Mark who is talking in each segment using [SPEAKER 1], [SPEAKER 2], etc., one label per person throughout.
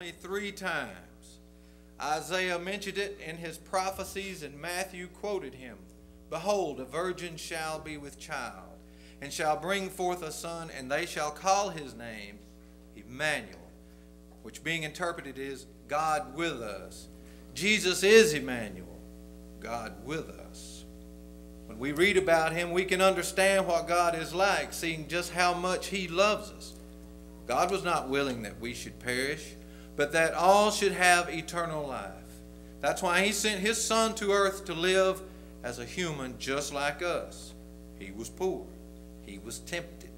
[SPEAKER 1] only 3 times. Isaiah mentioned it in his prophecies, and Matthew quoted him. Behold, a virgin shall be with child, and shall bring forth a son, and they shall call his name Emmanuel, which being interpreted is God with us. Jesus is Emmanuel, God with us. When we read about him, we can understand what God is like, seeing just how much he loves us. God was not willing that we should perish, but that all should have eternal life. That's why he sent his son to earth to live as a human just like us. He was poor. He was tempted.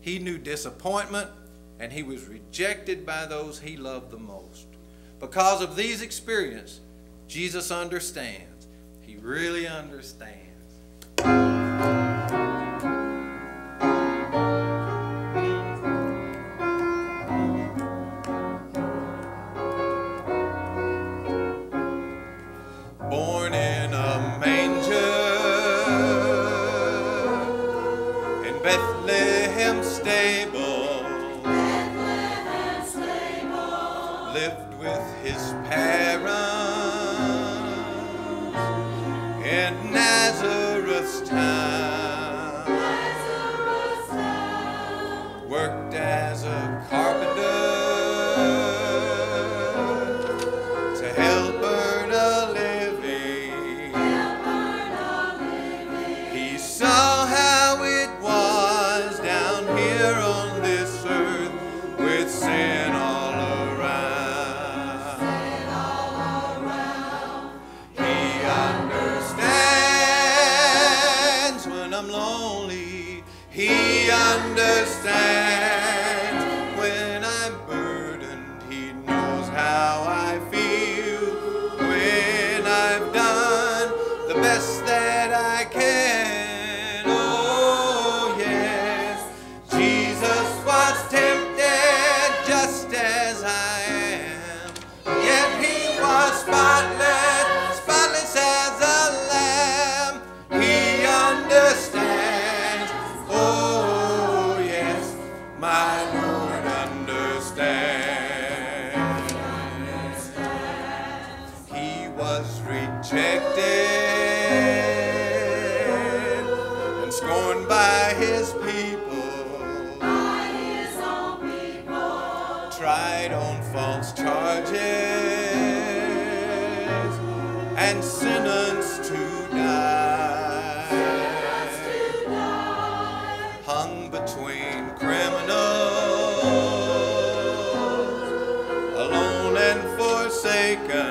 [SPEAKER 1] He knew disappointment, and he was rejected by those he loved the most. Because of these experiences, Jesus understands. He really understands. Born in a manger in Bethlehem stable, lived with his parents in Nazareth's town, worked as a carpenter to help earn a living. He saw how it was down here on this earth with sin all around. He understands when I'm lonely. He understands when I'm burdened. He knows how I feel when I've done the best that I can. Oh yes, Jesus was tempted just as I am, yet he was spotless, spotless as a lamb. He understands. Oh yes, my Lord understands. He was rejected and scorned by his people, tried on false charges and sentenced to die, hung between criminals, alone and forsaken.